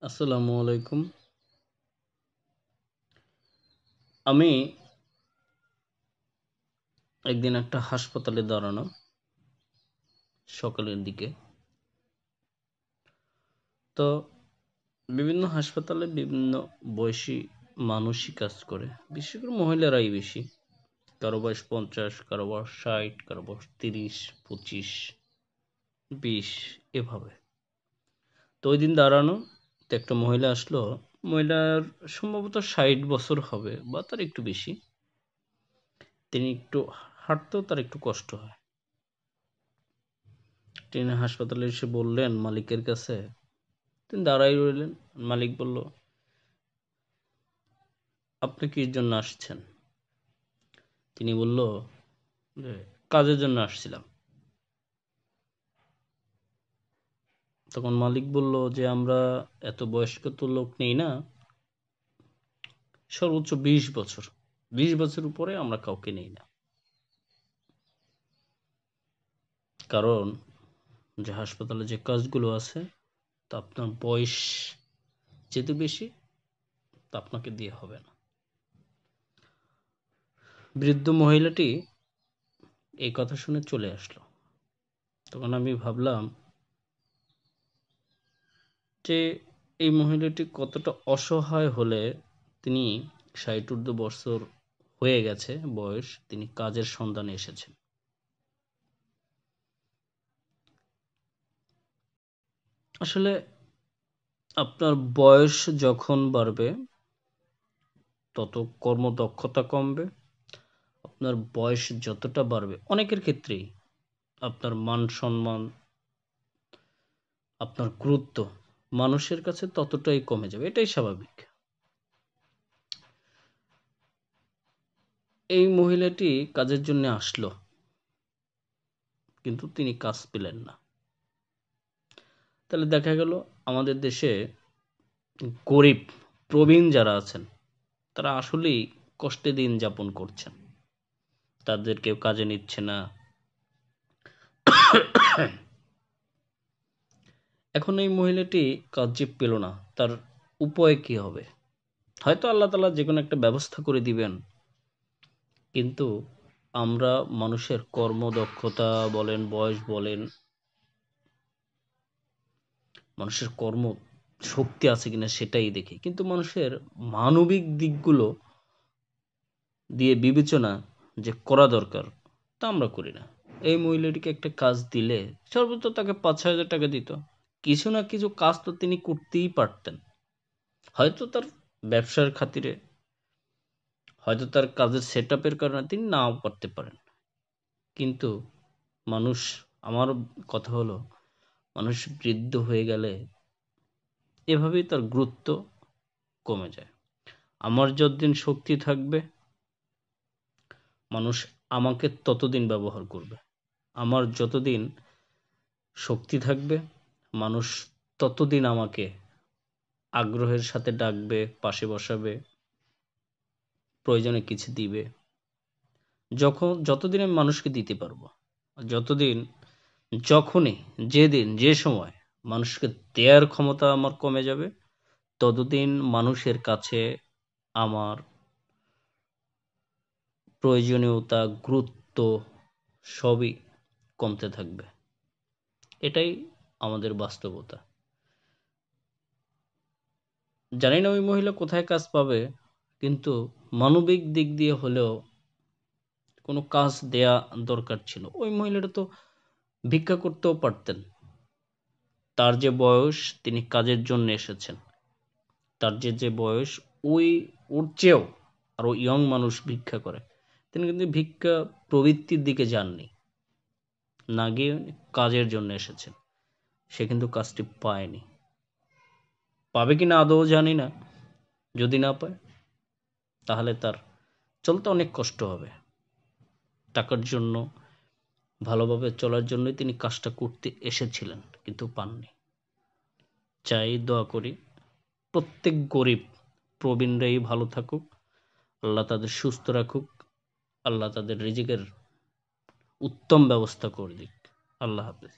আসসালামু আলাইকুম। আমি একদিন একটা হাসপাতালে দাঁড়ানো সকালের দিকে। তো বিভিন্ন হাসপাতালে বিভিন্ন বয়সী মানুষই কাজ করে। বিশেষ করে মহিলারাই বেশি। কারো বয়স ৫০, কারো বয়স ৬০, কারো বয়স ৩০, ২৫, ২০ এভাবে। তো ওইদিন দাঁড়ানো, তো একটা মহিলা আসলো। মহিলার সম্ভবত ৬০ বছর হবে বা তার একটু বেশি। তিনি একটু হাঁটতেও তার একটু কষ্ট হয়। তিনি হাসপাতালে এসে বললেন মালিকের কাছে, তিনি দাঁড়াই রইলেন। মালিক বলল, আপনি কিসের জন্য আসছেন? তিনি বলল যে কাজের জন্য আসছিলাম। তখন মালিক বলল যে আমরা এত বয়স্ক তো লোক নেই না, সর্বোচ্চ ২০ বছর, ২০ বছর উপরে আমরা কাউকে নেই না। কারণ যে হাসপাতালে যে কাজগুলো আছে তা আপনার বয়স যেহেতু বেশি, তা আপনাকে দিয়ে হবে না। বৃদ্ধ মহিলাটি এই কথা শুনে চলে আসলো। তখন আমি ভাবলাম যে এই মহিলাটি কতটা অসহায় হলে তিনি ৬০ বছর হয়ে গেছে বয়স, তিনি কাজের সন্ধানে এসেছেন। আসলে আপনার বয়স যখন বাড়বে তত কর্মদক্ষতা কমবে। আপনার বয়স যতটা বাড়বে অনেকের ক্ষেত্রেই আপনার মান সম্মান, আপনার গুরুত্ব মানুষের কাছে ততটাই কমে যাবে, এটাই স্বাভাবিক। এই মহিলাটি কাজের জন্য আসলো, কিন্তু তিনি কাজ পেলেন না। তাহলে দেখা গেল আমাদের দেশে গরিব প্রবীণ যারা আছেন তারা আসলেই কষ্টে দিন যাপন করছেন। তাদের কেউ কাজে নিচ্ছে না। এখন এই মহিলাটি কাজ যে পেল না, তার উপায় কি হবে? হয়তো আল্লাহ তাআলা যে কোনো একটা ব্যবস্থা করে দিবেন, কিন্তু আমরা মানুষের কর্মদক্ষতা বলেন, বয়স বলেন, মানুষের কর্ম শক্তি আছে কিনা সেটাই দেখি, কিন্তু মানুষের মানবিক দিকগুলো দিয়ে বিবেচনা যে করা দরকার তা আমরা করি না। এই মহিলাটিকে একটা কাজ দিলে সর্বোচ্চ তাকে ৫-৬ হাজার টাকা দিত। কিছু না কিছু কাজ তো তিনি করতেই পারতেন। হয়তো তার ব্যবসার খাতিরে, হয়তো তার কাজের সেট আপের কারণে তিনি নাও পারতে পারেন। কিন্তু মানুষ, আমার কথা হলো, মানুষ বৃদ্ধ হয়ে গেলে এভাবেই তার গুরুত্ব কমে যায়। আমার যতদিন শক্তি থাকবে মানুষ আমাকে ততদিন ব্যবহার করবে। আমার যতদিন শক্তি থাকবে মানুষ ততদিন আমাকে আগ্রহের সাথে ডাকবে, পাশে বসাবে, প্রয়োজনে কিছু দিবে। যতদিন আমি মানুষকে দিতে পারবো, যতদিন, যখনই, যেদিন, যে সময় মানুষকে দেয়ার ক্ষমতা আমার কমে যাবে, ততদিন মানুষের কাছে আমার প্রয়োজনীয়তা, গুরুত্ব সবই কমতে থাকবে। এটাই আমাদের বাস্তবতা। জানি না ওই মহিলা কোথায় কাজ পাবে, কিন্তু মানবিক দিক দিয়ে হলেও কোনো কাজ দেয়া দরকার ছিল। ওই মহিলাটা তো ভিক্ষা করতেও পারতেন। তার যে বয়স, তিনি কাজের জন্য এসেছেন। তার যে বয়স, ওই ওর চেয়েও আরো ইয়ং মানুষ ভিক্ষা করে। তিনি কিন্তু ভিক্ষা প্রবৃত্তির দিকে যাননি, না গিয়ে কাজের জন্য এসেছেন। সে কিন্তু কাজটি পায়নি। পাবে কিনা আদৌ জানি না। যদি না পায় তাহলে তার চলতে অনেক কষ্ট হবে। টাকার জন্য, ভালোভাবে চলার জন্যই তিনি কাজটা করতে এসেছিলেন, কিন্তু পাননি। চাই, দোয়া করি প্রত্যেক গরিব প্রবীণরাই ভালো থাকুক, আল্লাহ তাদের সুস্থ রাখুক, আল্লাহ তাদের রিজিকের উত্তম ব্যবস্থা করে দিক। আল্লাহ হাফেজ।